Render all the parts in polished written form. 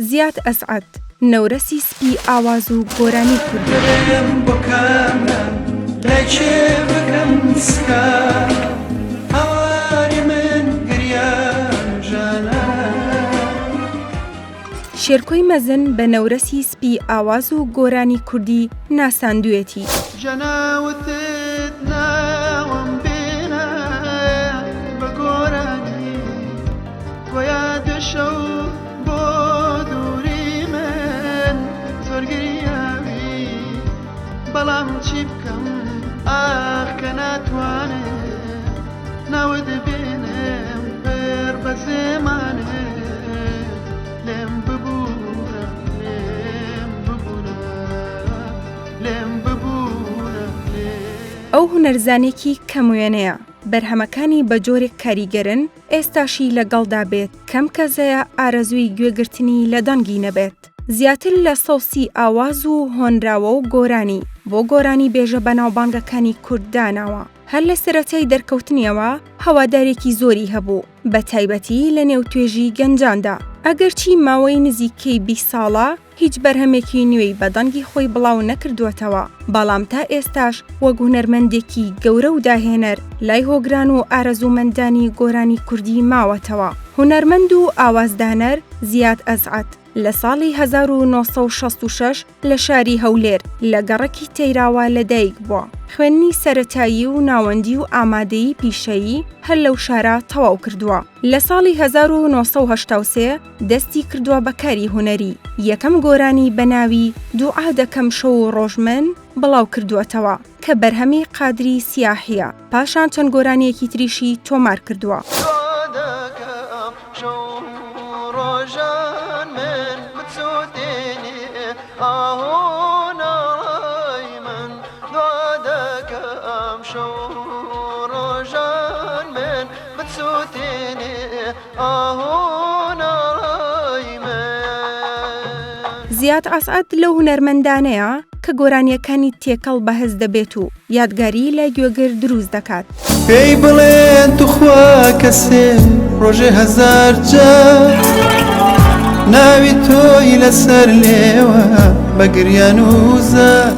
زیاد ئەسعەد نەورەسی سپی ئاواز و گۆرانی کوردی شێرکۆی مەزن بە نەورەسی سپی ئاواز و گۆرانی کوردی ناساندوێتی بەڵام چی بکەم ئاخکە ناتوانێت ناوت بێنم بەر بە زێمانێ لێم ببوورە لێم ببوورە ئەو هونەرزانێکی کەموێنەیە بەرهەمەکانی بە جۆرێک کاریگەرن ئێستاشی لەگەڵدا بێت کەم کەسەیە ئارەزووی گوێگرتنی لە دەنگی نەبێت زیاتر لە سەوسی ئاواز و هۆنراوە و گۆرانی بۆ گۆرانی بێژە بەناوبانگەکانی کوردداناوە هەر لە سەرەتای دەرکەوتنیەوە هەوادارێکی زۆری هەبوو بە تایبەتی لە نێوتوێژی گەنجاندا ئەگەرچی ماوەی نزیکەی 20 ساڵە هیچ بەرهەمێکی نوێی بە دەنگی خۆی بڵاو نەکردووەتەوە بەڵام تا ئێستاش وەک هونەرمەندێکی گەورە و داهێنەر لای هۆگران و ئارەزوومەندانی گۆرانی کوردی ماوەتەوە هونەرمەند و ئاوازدانەر زیاد ئەسعەد لە ساڵی 1966 لە شاری هەولێر لە گەڕەکی تەیراوە لەدایک بووە خوێندنی سەرەتایی و ناوەندی و ئامادەیی پیشەیی هەر لەو شارە تەواو کردووە لە ساڵی 1983 دەستی کردووە بە کاری هونەری یەکەم گۆرانی بە ناوی دوعا دەکەم شەو و ڕۆژمن بڵاو کردووەتەوە کە بەرهەمی قادری سیاحیە پاشان چەند گۆرانیەکی تریشی تۆمار کردووە زیاد ئەسعەد لەو هونەرمەندانەیە کە گۆرانیەکانی تێکەڵ بەهەز دەبێت و یادگاری لە گوێگر دروست دەکات پێی بڵێن توخوا کەسێ ڕۆژێ هەزار جار ناوی تۆی لەسەر لێوە بە گریان و زار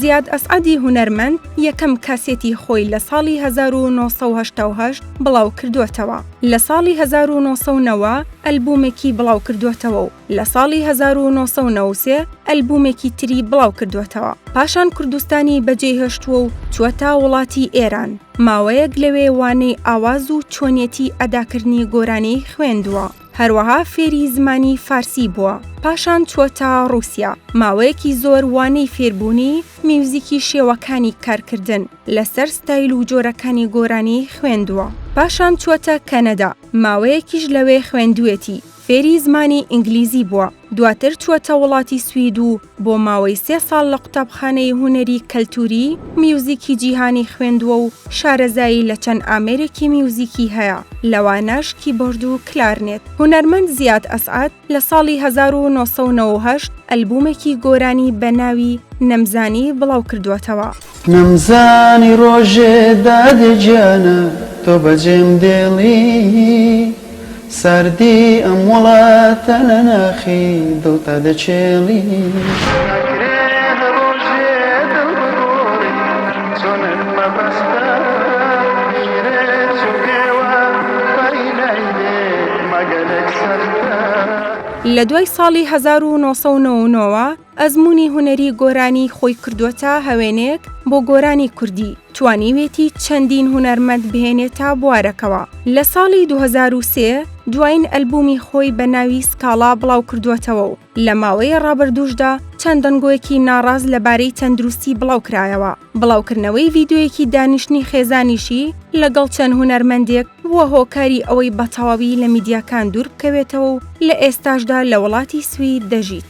زیاد ئەسعەدی هونەرمەند یەکەم کاسێتی خۆی لە ساڵی 1988 بڵاو کردووەتەوە لە ساڵی 1990 ئەلبومێکی بڵاو کردووەتەوە و لە ساڵی 1993 ئەلبومێکی تری بڵاو کردووەتەوە پاشان کوردستانی بەجێهێشتووە و چوەتە وڵاتی ئێران ماوەیەک لەوێ وانەی ئاواز و چۆنیەتی ئەداکردنی گۆرانی خوێندووە هەروەها فێری زمانی فارسی بووە پاشان چوەتە ڕووسیا ماوەیەکی زۆر وانەی فێربوونی میوزیکی شێوەکانی کارکردن لەسەر ستایل و جۆرەکانی گۆرانی خوێندووە پاشان چوەتە کەنەدا ماوەیەکیش لەوێ خوێندوێتی فێری زمانی ئینگلیزی بووە دواتر چوەتە وڵاتی سوید و بۆ ماوەی 3 ساڵ لە قوتابخانەی هونەری کەلتوری میوزیکی جیهانی خوێندووە و شارەزایی لە چەند ئامێرێکی میوزیکی هەیە لەوانەش کیبۆرد و کلارنێت هونەرمەند زیاد ئەسعەد لە ساڵی 1998 ئەلبومێکی گۆرانی بە ناوی نەمزانی بڵاو کردووەتەوە نەمزانی ڕۆژێ دادێ گیانە تۆ بەجێم دێڵی ساردی ئەم وڵاتە لە ناخی دڵتا دەچێڵی لە دوای ساڵی 1999 ئەزموونی هونەری گۆرانی خۆی کردووەتە هەوێنێک بۆ گۆرانی کوردی توانیوێتی چەندین هونەرمەند بهێنێتە بوارەکەوە لە ساڵی 2003 دوایین ئەلبومی خۆی بە ناوی سکاڵا بڵاو کردووەتەوە و لە ماوەی ڕابردووشدا چەند دەنگۆیەکی ناڕاز لەبارەی تەندروستی بڵاو کرایەوە بڵاوکردنەوەی ڤیدیۆیەکی دانیشتنی خێزانیشی لەگەڵ چەند هونەرمەندێک بووە هۆکاری ئەوەی بەتەواوی لە میدیاکان دوور بکەوێتەوە و لە ئێستاشدا لە وڵاتی سوید دەژیت